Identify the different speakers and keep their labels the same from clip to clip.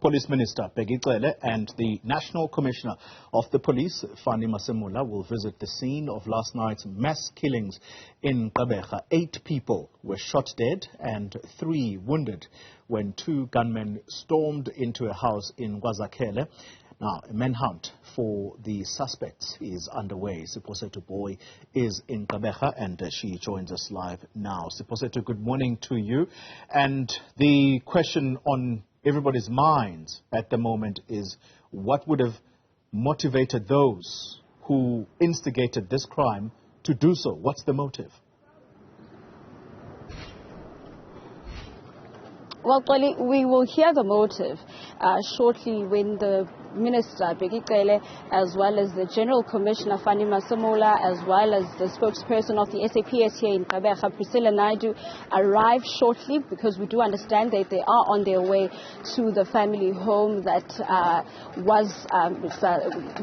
Speaker 1: Police Minister Bheki Cele and the National Commissioner of the Police, Fannie Masemola, will visit the scene of last night's mass killings in Gqeberha. 8 people were shot dead and 3 wounded when 2 gunmen stormed into a house in Kwazakhele. Now, a manhunt for the suspects is underway. Siphosethu Booi is in Gqeberha and she joins us live now. Siphosethu, good morning to you. And the question on everybody's minds at the moment is, what would have motivated those who instigated this crime to do so? What's the motive?
Speaker 2: Well, we will hear the motive shortly when the Minister Bheki Cele, as well as the General Commissioner Fannie Masemola, as well as the spokesperson of the SAPS here in Gqeberha, Priscilla Naidu, arrive shortly, because we do understand that they are on their way to the family home that was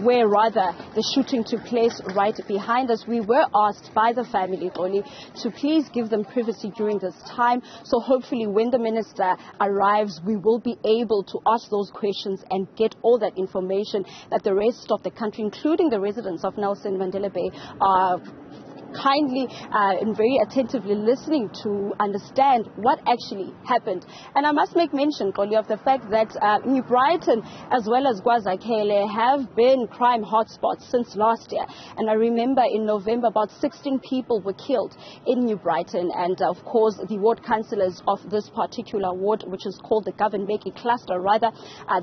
Speaker 2: where rather the shooting took place right behind us. We were asked by the family to please give them privacy during this time. So hopefully when the Minister arrives, we will be able to ask those questions and get all that information that the rest of the country, including the residents of Nelson Mandela Bay, are kindly and very attentively listening to understand what actually happened. And I must make mention, Koli, of the fact that New Brighton as well as Kwazakhele have been crime hotspots since last year. And I remember in November about 16 people were killed in New Brighton, and of course the ward councillors of this particular ward, which is called the Gqeberha cluster rather,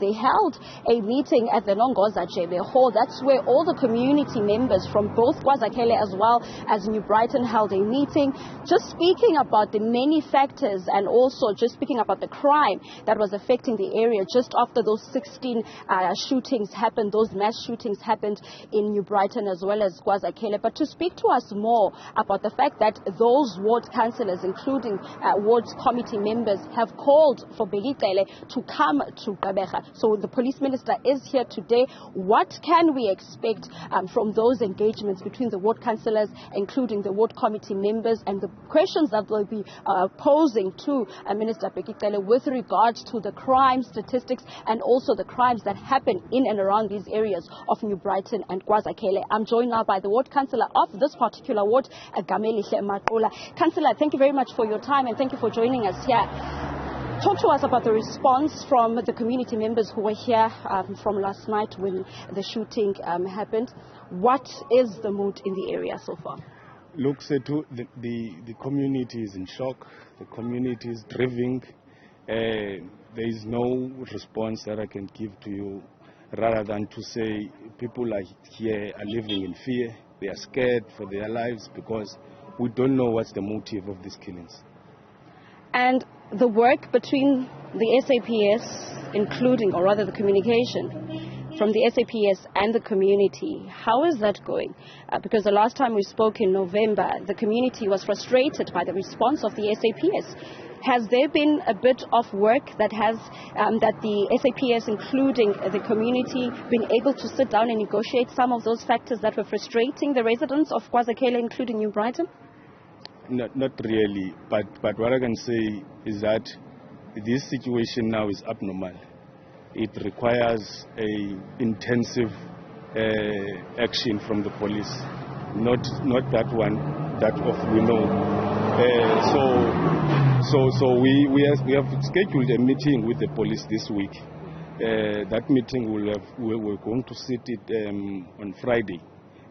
Speaker 2: they held a meeting at the Gqeberha hall. That's where all the community members from both Kwazakhele as well as New Brighton held a meeting, just speaking about the many factors and also just speaking about the crime that was affecting the area just after those 16 shootings happened, those mass shootings happened in New Brighton as well as Kwazakhele. But to speak to us more about the fact that those ward councillors, including ward committee members, have called for Bheki Cele to come to Gqeberha. So the police minister is here today. What can we expect from those engagements between the ward councillors, including the ward committee members, and the questions that they'll be posing to Minister Bheki Cele with regards to the crime statistics and also the crimes that happen in and around these areas of New Brighton and Kwazakhele. I'm joined now by the ward councillor of this particular ward, Gqeberha. Councillor, thank you very much for your time and thank you for joining us here. Talk to us about the response from the community members who were here from last night when the shooting happened. What is the mood in the area so far?
Speaker 3: Look, Sethu, the community is in shock. The community is grieving. There is no response that I can give to you rather than to say people here are living in fear. They are scared for their lives because we don't know what's the motive of these killings. And the work between the SAPS, including, or rather the communication from the SAPS and the community, how is that going? Because the last time we spoke in November, the community was frustrated by the response of the SAPS. Has there been a bit of work that has that the SAPS, including the community, been able to sit down and negotiate some of those factors that were frustrating the residents of Kwazakhele, including New Brighton? Not really, but what I can say is that this situation now is abnormal. It requires a intensive action from the police, not that one that of we know. So we have scheduled a meeting with the police this week. That meeting we're going to sit it on Friday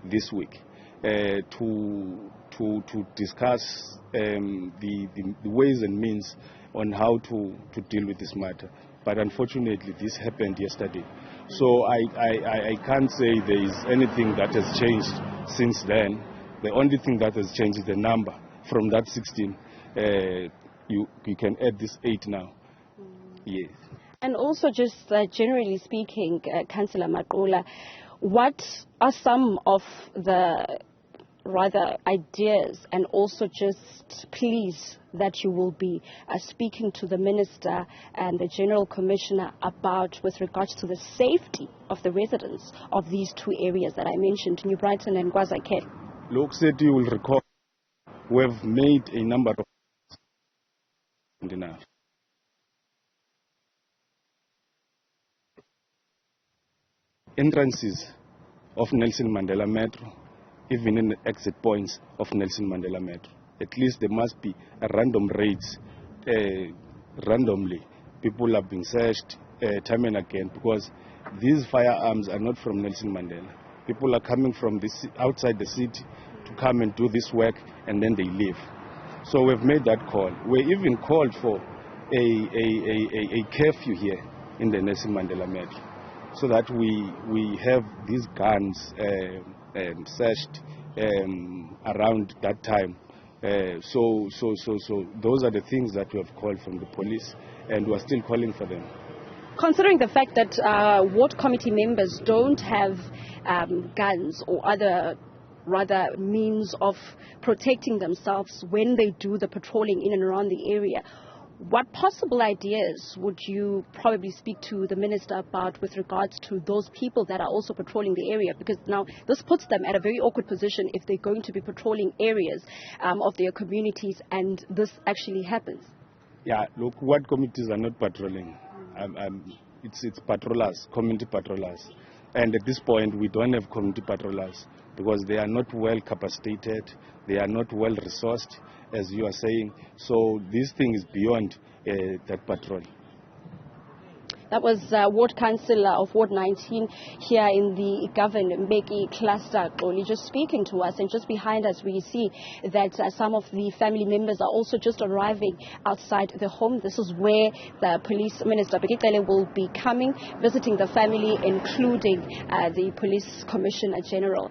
Speaker 3: this week to discuss the ways and means on how to deal with this matter. But unfortunately, this happened yesterday. So I can't say there is anything that has changed since then. The only thing that has changed is the number. From that 16, you can add this 8 now. Yes.
Speaker 2: And also just generally speaking, Councillor Masemola, what are some of the rather ideas and also just pleas that you will be speaking to the Minister and the General Commissioner about with regards to the safety of the residents of these 2 areas that I mentioned, New Brighton and Kwazakhele?
Speaker 3: Look, Sethu, you will recall we have made a number of enough. entrances of Nelson Mandela Metro, even in the exit points of Nelson Mandela Metro. At least there must be a random raids, randomly. People are being searched time and again, because these firearms are not from Nelson Mandela. People are coming from outside the city to come and do this work, and then they leave. So we've made that call. We even called for a curfew here in the Nelson Mandela Metro, so that we have these guns searched around that time. So those are the things that we have called from the police, and we're still calling for them.
Speaker 2: Considering the fact that ward committee members don't have guns or other rather means of protecting themselves when they do the patrolling in and around the area, what possible ideas would you probably speak to the minister about with regards to those people that are also patrolling the area? Because now this puts them at a very awkward position if they're going to be patrolling areas of their communities and this actually happens.
Speaker 3: Yeah, look, ward committees are not patrolling. It's patrollers, community patrollers. And at this point, we don't have community patrollers because they are not well capacitated, they are not well resourced, as you are saying. So this thing is beyond that patrol.
Speaker 2: That was Ward Councillor of Ward 19 here in the Bheki cluster, just speaking to us. And just behind us, we see that some of the family members are also just arriving outside the home. This is where the police minister, Bheki Cele, will be coming, visiting the family, including the police commissioner general.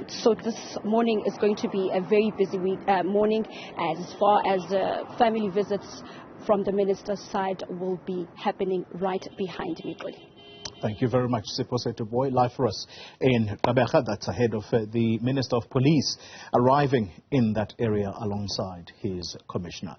Speaker 2: So this morning is going to be a very busy morning as far as family visits from the minister's side will be happening right behind me.
Speaker 1: Thank you very much, Siphosethu Booi. Live for us in Gqeberha. That's ahead of the Minister of Police arriving in that area alongside his commissioner.